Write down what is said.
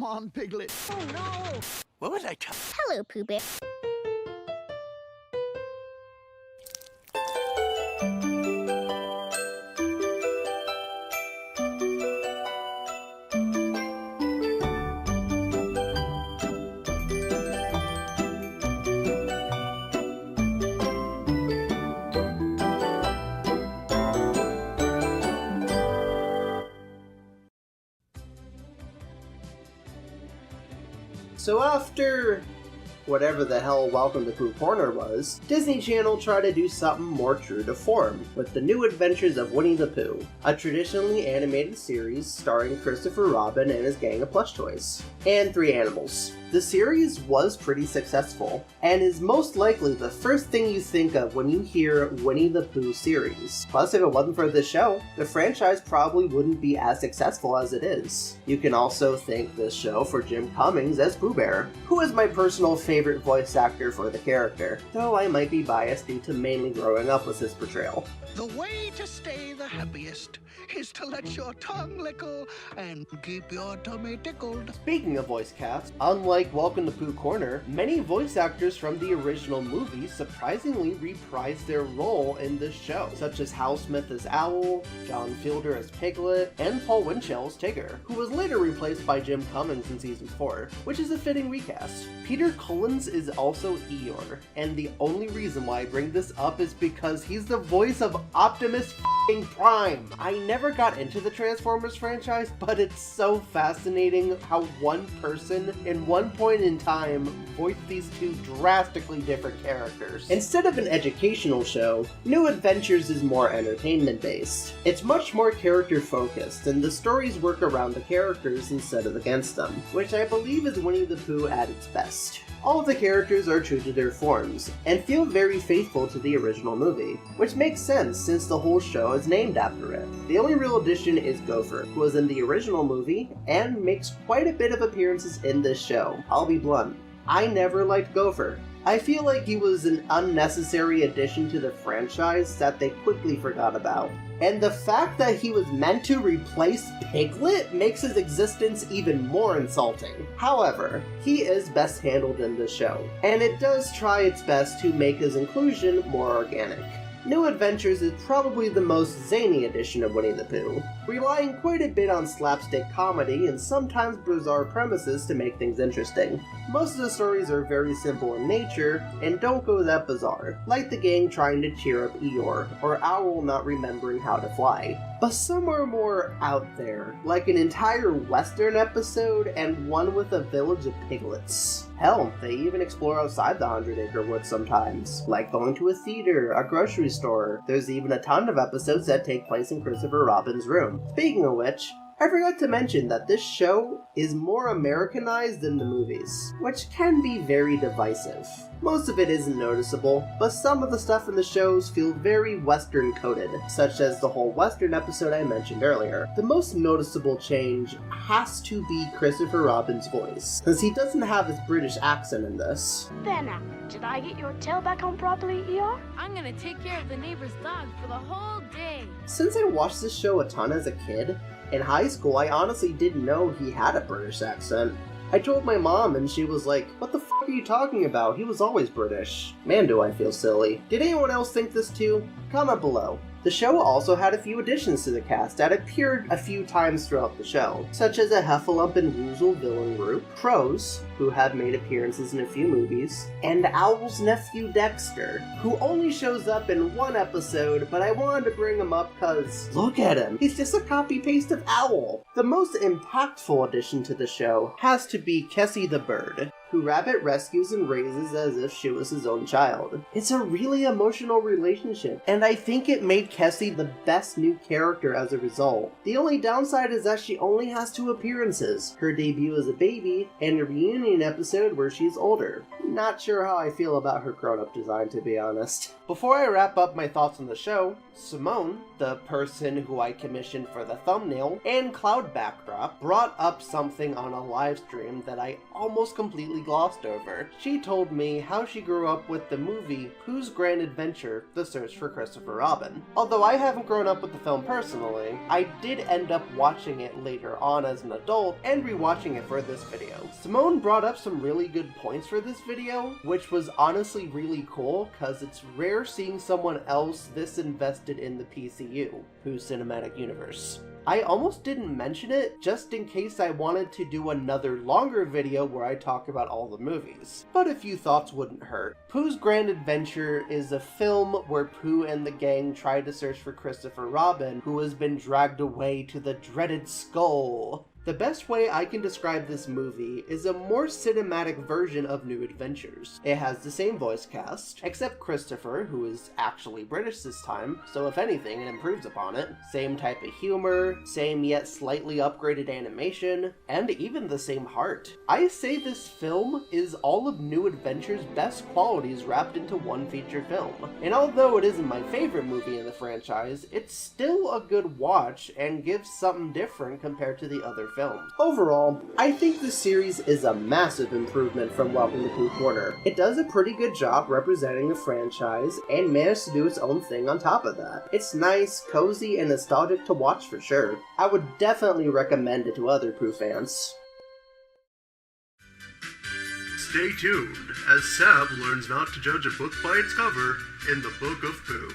Come on, Piglet. Oh no! What was I talking? Hello, Pooh Bear. So after whatever the hell Welcome to Pooh Corner was, Disney Channel tried to do something more true to form, with the New Adventures of Winnie the Pooh, a traditionally animated series starring Christopher Robin and his gang of plush toys, and 3 animals. The series was pretty successful, and is most likely the first thing you think of when you hear Winnie the Pooh series. Plus, if it wasn't for this show, the franchise probably wouldn't be as successful as it is. You can also thank this show for Jim Cummings as Pooh Bear, who is my personal favorite voice actor for the character, though I might be biased due to mainly growing up with his portrayal. The way to stay the happiest is to let your tongue lickle and keep your tummy tickled. Speaking of voice cast, unlike Welcome to Pooh Corner, many voice actors from the original movie surprisingly reprised their role in this show, such as Hal Smith as Owl, John Fielder as Piglet, and Paul Winchell as Tigger, who was later replaced by Jim Cummings in Season 4, which is a fitting recast. Peter Cullens is also Eeyore, and the only reason why I bring this up is because he's the voice of Optimus Prime. I never got into the Transformers franchise, but it's so fascinating how one person in one point in time voiced these 2 drastically different characters. Instead of an educational show, New Adventures is more entertainment based. It's much more character focused, and the stories work around the characters instead of against them, which I believe is Winnie the Pooh at its best. All of the characters are true to their forms, and feel very faithful to the original movie, which makes sense since the whole show is named after it. The only real addition is Gopher, who was in the original movie, and makes quite a bit of appearances in this show. I'll be blunt, I never liked Gopher. I feel like he was an unnecessary addition to the franchise that they quickly forgot about. And the fact that he was meant to replace Piglet makes his existence even more insulting. However, he is best handled in this show, and it does try its best to make his inclusion more organic. New Adventures is probably the most zany edition of Winnie the Pooh, relying quite a bit on slapstick comedy and sometimes bizarre premises to make things interesting. Most of the stories are very simple in nature and don't go that bizarre, like the gang trying to cheer up Eeyore, or Owl not remembering how to fly. But some are more out there, like an entire Western episode and one with a village of piglets. Hell, they even explore outside the 100-acre woods sometimes, like going to a theater, a grocery store. There's even a ton of episodes that take place in Christopher Robin's room. Speaking of which, I forgot to mention that this show is more Americanized than the movies, which can be very divisive. Most of it isn't noticeable, but some of the stuff in the shows feel very Western coded, such as the whole Western episode I mentioned earlier. The most noticeable change has to be Christopher Robin's voice, since he doesn't have his British accent in this. There now, did I get your tail back on properly, ER? I'm gonna take care of the neighbor's dog for the whole day. Since I watched this show a ton as a kid, in high school I honestly didn't know he had a British accent. I told my mom and she was like, "What the f*** are you talking about? He was always British." Man, do I feel silly. Did anyone else think this too? Comment below. The show also had a few additions to the cast that appeared a few times throughout the show, such as a Heffalump and Woozle villain group, Crows, who have made appearances in a few movies, and Owl's nephew Dexter, who only shows up in one episode, but I wanted to bring him up cause look at him, he's just a copy-paste of Owl. The most impactful addition to the show has to be Kessie the bird, who Rabbit rescues and raises as if she was his own child. It's a really emotional relationship, and I think it made Kessie the best new character as a result. The only downside is that she only has 2 appearances, her debut as a baby, and a reunion episode where she's older. Not sure how I feel about her grown-up design, to be honest. Before I wrap up my thoughts on the show, Simone, the person who I commissioned for the thumbnail and cloud backdrop, brought up something on a live stream that I almost completely glossed over. She told me how she grew up with the movie Pooh's Grand Adventure: The Search for Christopher Robin. Although I haven't grown up with the film personally, I did end up watching it later on as an adult and rewatching it for this video. Simone brought up some really good points for this video, which was honestly really cool because it's rare seeing someone else this invested in the PCU, Pooh's Cinematic Universe. I almost didn't mention it just in case I wanted to do another longer video where I talk about all the movies, but a few thoughts wouldn't hurt. Pooh's Grand Adventure is a film where Pooh and the gang try to search for Christopher Robin, who has been dragged away to the dreaded skull. The best way I can describe this movie is a more cinematic version of New Adventures. It has the same voice cast, except Christopher, who is actually British this time, so if anything, it improves upon it. Same type of humor, same yet slightly upgraded animation, and even the same heart. I say this film is all of New Adventures' best qualities wrapped into one feature film. And although it isn't my favorite movie in the franchise, it's still a good watch and gives something different compared to the other films. Overall, I think the series is a massive improvement from Welcome to Pooh Corner. It does a pretty good job representing the franchise and managed to do its own thing on top of that. It's nice, cozy, and nostalgic to watch for sure. I would definitely recommend it to other Pooh fans. Stay tuned as Sab learns not to judge a book by its cover in the Book of Pooh.